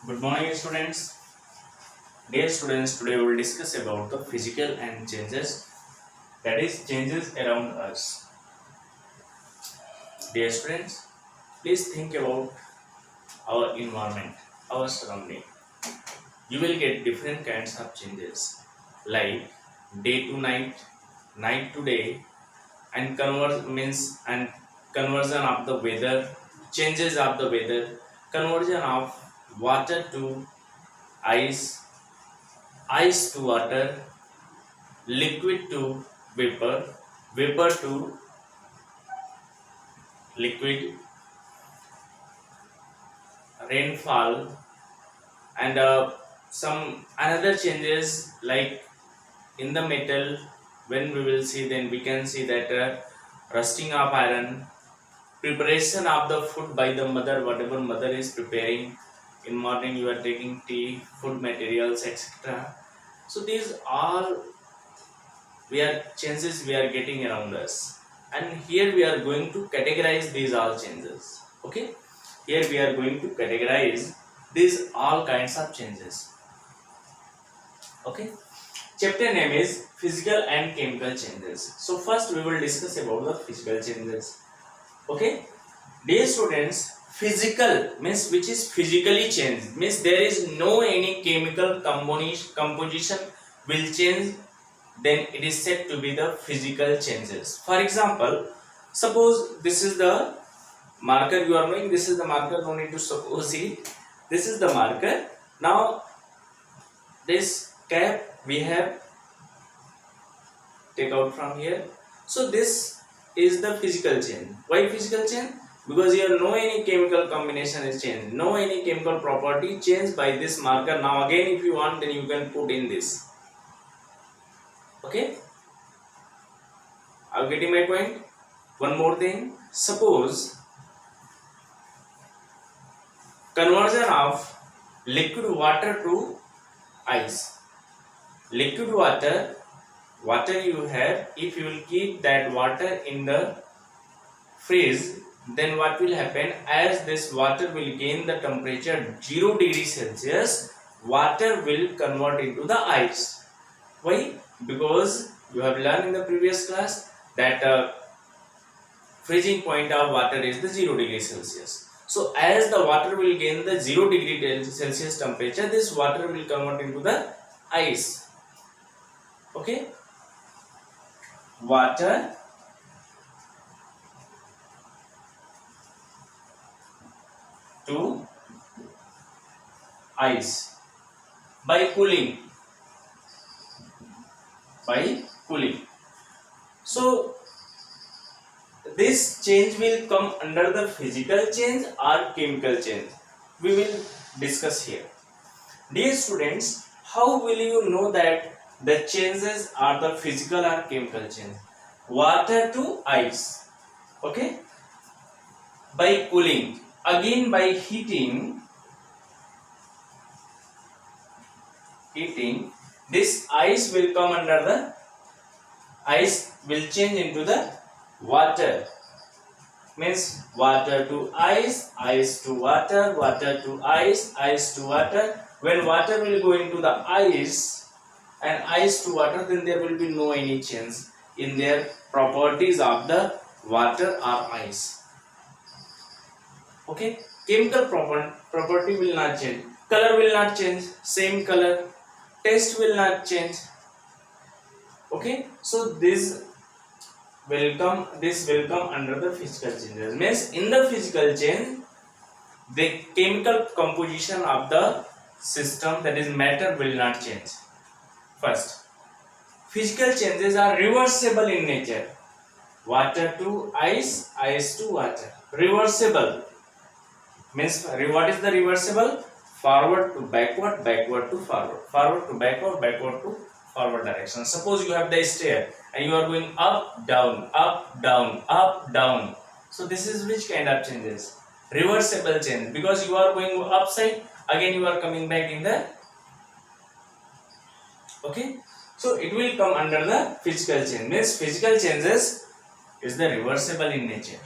Good morning, students. Dear students, today we will discuss about the physical and changes, that is, changes around us. Dear students, please think about our environment, our surrounding. You will get different kinds of changes, like day to night, night to day, and conversion of the weather, changes of the weather, conversion of water to ice, ice to water, liquid to vapor, vapor to liquid, rainfall, and some another changes like in the metal. When we will see, then we can see that rusting of iron, preparation of the food by the mother, whatever mother is preparing. In morning you are taking tea, food materials, etc. So these all we are changes we are getting around us, and here we are going to categorize these all changes. Okay, here we are going to categorize these all kinds of changes. Okay, chapter name is physical and chemical changes. So first we will discuss about the physical changes. Okay, dear students, physical means which is physically changed, means there is no any chemical composition will change, then it is said to be the physical changes. For example, suppose this is the marker, you are knowing this is the marker, no need to suppose it. This is the marker. Now this cap we have take out from here. So this is the physical change. Why physical change? Because here no any chemical combination is changed, no any chemical property changed by this marker. Now again if you want, then you can put in this. Okay, are you getting my point? One more thing, suppose conversion of liquid water to ice. Liquid water, water you have, if you will keep that water in the freeze, then what will happen? As this water will gain the temperature 0 degree Celsius, water will convert into the ice. Why? Because you have learned in the previous class that freezing point of water is the 0 degree Celsius. So as the water will gain the 0 degree Celsius temperature, this water will convert into the ice. Okay, water to ice by cooling. So this change will come under the physical change or chemical change. We will discuss here. Dear students, how will you know that the changes are the physical or chemical change? Water to ice. Okay, by cooling, again by heating, this ice will come under the ice will change into the water, means water to ice, ice to water, water to ice, ice to water. When water will go into the ice and ice to water, then there will be no any change in their properties of the water or ice. Okay, chemical property will not change, color will not change, same color, taste will not change. Okay, so this will come under the physical changes, means in the physical change the chemical composition of the system, that is matter, will not change. First, physical changes are reversible in nature. Water to ice, ice to water, reversible means what is the reversible? Forward to backward, backward to forward, forward to backward, backward to forward direction. Suppose you have the stair and you are going up, down, up, down, up, down. So this is which kind of changes? Reversible change, because you are going upside, again you are coming back in the. Okay, so it will come under the physical change, means physical changes is the reversible in nature.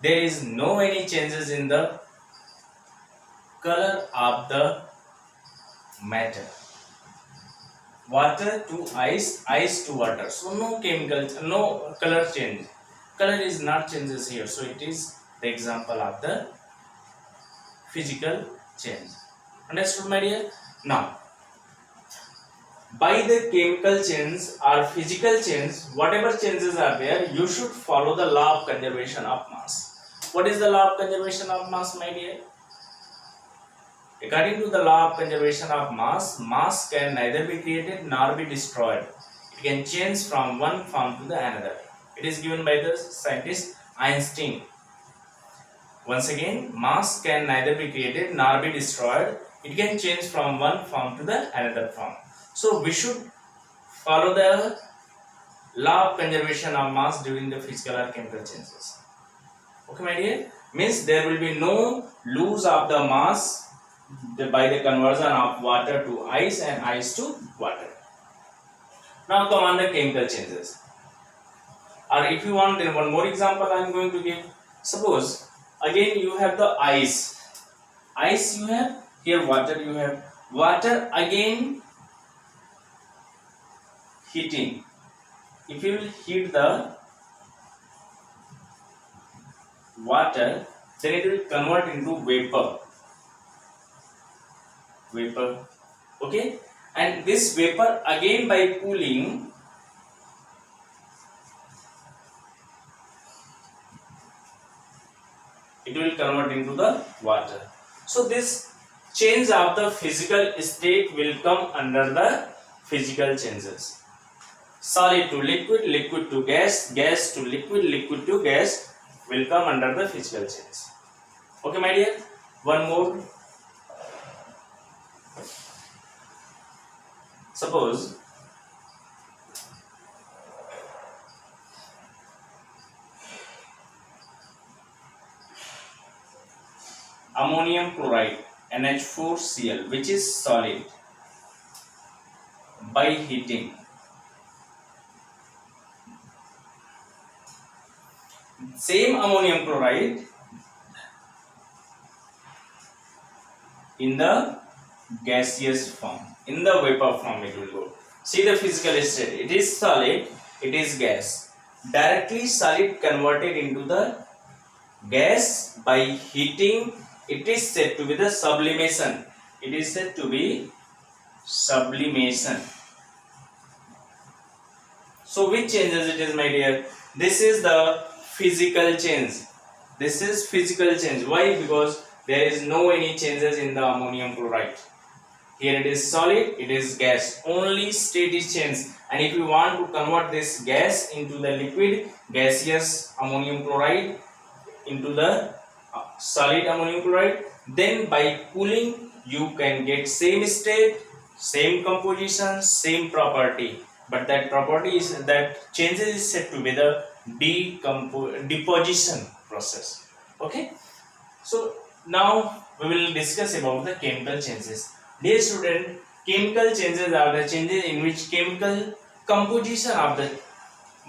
There is no any changes in the color of the matter. Water to ice, ice to water. So no chemicals, no color change. Color is not changes here. So it is the example of the physical change. Understood, my dear? Now, by the chemical change or physical change, whatever changes are there, you should follow the law of conservation of mass. What is the law of conservation of mass, my dear? According to the law of conservation of mass, mass can neither be created nor be destroyed. It can change from one form to the another. It is given by the scientist Einstein. Once again, mass can neither be created nor be destroyed. It can change from one form to the another form. So we should follow the law of conservation of mass during the physical or chemical changes. Okay, my dear? Means there will be no lose of the mass by the conversion of water to ice and ice to water. Now come on the chemical changes. Or if you want, then one more example I am going to give. Suppose again you have the ice. Ice you have, here water you have. Water again heating. If you will heat the water, then it will convert into vapor. Okay, and this vapor again by cooling it will convert into the water. So this change of the physical state will come under the physical changes. Solid to liquid, liquid to gas, gas to liquid, liquid to gas will come under the physical change. Okay, my dear? One more. Suppose ammonium chloride NH4Cl, which is solid, by heating same ammonium chloride in the gaseous form, in the vapor form it will go. See the physical state, it is solid, it is gas. Directly solid converted into the gas by heating, it is said to be the sublimation. It is said to be sublimation. So which changes it is, my dear? This is the physical change. This is physical change. Why? Because there is no any changes in the ammonium chloride. Here it is solid, it is gas. Only state is changed. And if you want to convert this gas into the liquid, gaseous ammonium chloride into the solid ammonium chloride, then by cooling you can get same state, same composition, same property. But that property is, that changes is said to be the deposition process. Okay. So now we will discuss about the chemical changes. Dear student, chemical changes are the changes in which chemical composition of the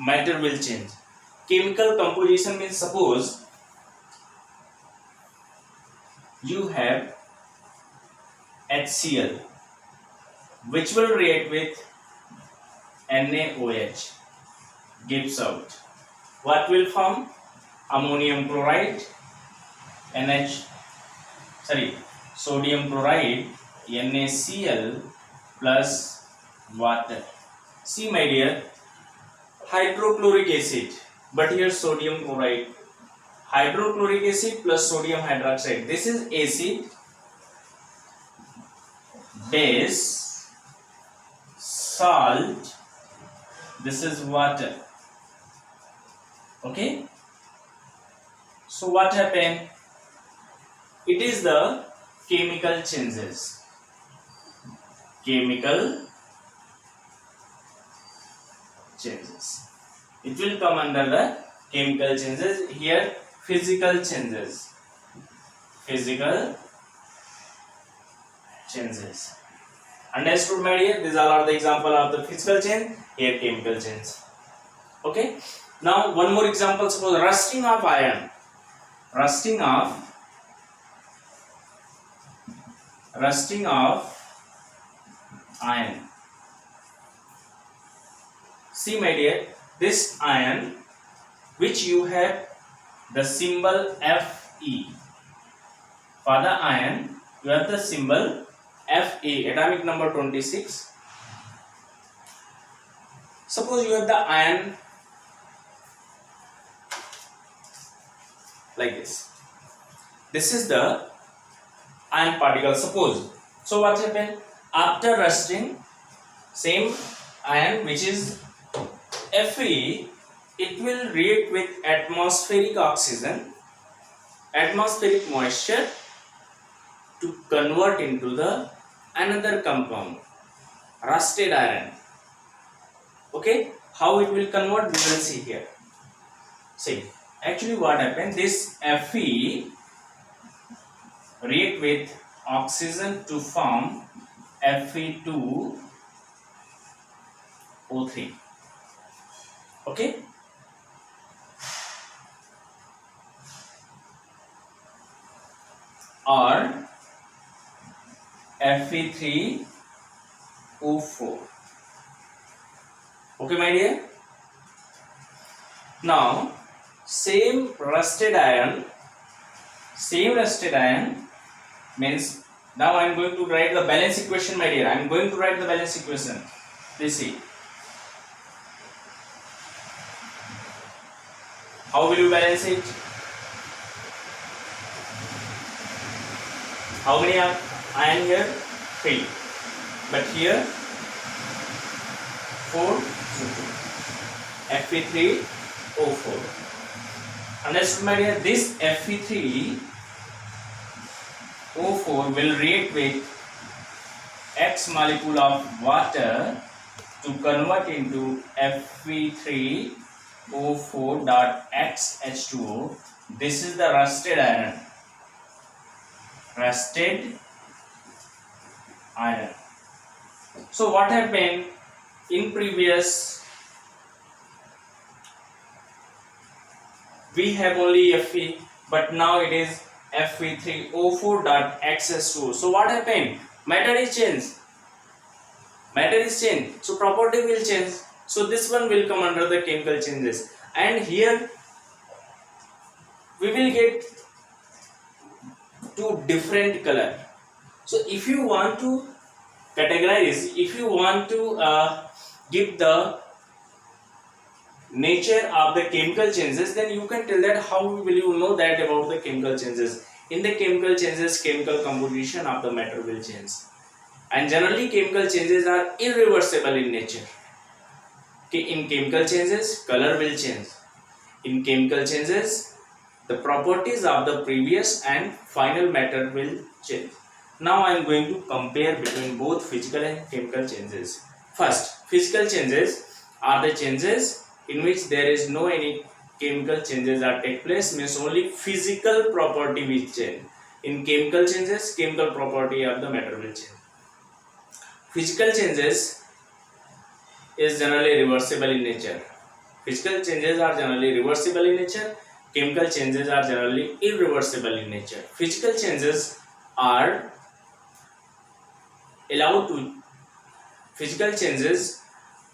matter will change. Chemical composition means, suppose you have HCl which will react with NaOH, gives out what will form? Ammonium chloride, sodium chloride, NaCl plus water. See, my dear, hydrochloric acid, but here sodium chloride, hydrochloric acid plus sodium hydroxide. This is acid, base, salt, this is water. Okay. So what happened? It is the chemical changes. Chemical changes. It will come under the chemical changes. Here physical changes. Physical changes. Understood, my dear? These all are the example of the physical change. Here chemical change. Okay. Now one more example. Suppose rusting of iron. Rusting of rusting of iron. See my dear, this iron which you have the symbol Fe. For the iron you have the symbol Fe, atomic number 26. Suppose you have the iron like this. This is the iron particle. Suppose. So what happened? After rusting, same iron which is Fe, it will react with atmospheric oxygen, atmospheric moisture, to convert into the another compound, rusted iron. Okay, how it will convert we will see here. See, actually what happened, this Fe react with oxygen to form Fe2O3. Okay, or Fe3O4. Okay my dear. Now same rusted iron means, now I am going to write the balance equation my dear. I am going to write the balance equation. Please see. How will you balance it? How many are iron here? 3. But here 4. Fe3O4. Understood my dear? This Fe3O4 will react with X molecule of water to convert into Fe3O4.XH2O. This is the rusted iron. So what happened in previous, we have only Fe, but now it is Fe3O4.XH2O. So what happened? Matter is changed. So property will change. So this one will come under the chemical changes, and here we will get two different color. So if you want to categorize, if you want to give the nature of the chemical changes, then you can tell that how will you know that about the chemical changes. In the chemical changes, chemical composition of the matter will change, and generally chemical changes are irreversible in nature. Okay, in chemical changes, color will change. In chemical changes, the properties of the previous and final matter will change. Now I am going to compare between both physical and chemical changes. First, physical changes are the changes in which there is no any chemical changes that take place, means only physical property will change. In chemical changes, chemical property of the matter will change. Physical changes is generally reversible in nature. Physical changes are generally reversible in nature. Chemical changes are generally irreversible in nature. Physical changes are allowed to, physical changes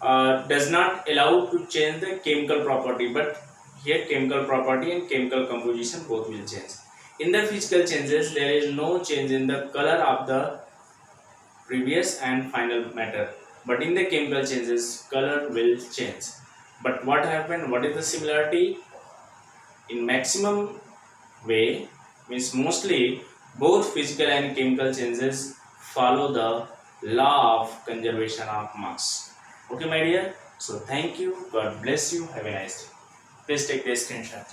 does not allow to change the chemical property, but here chemical property and chemical composition both will change. In the physical changes, there is no change in the color of the previous and final matter, but in the chemical changes, color will change. But what happened? What is the similarity? In maximum way, means mostly both physical and chemical changes follow the law of conservation of mass. Okay my dear, so thank you, God bless you, have a nice day. Please take the screenshot.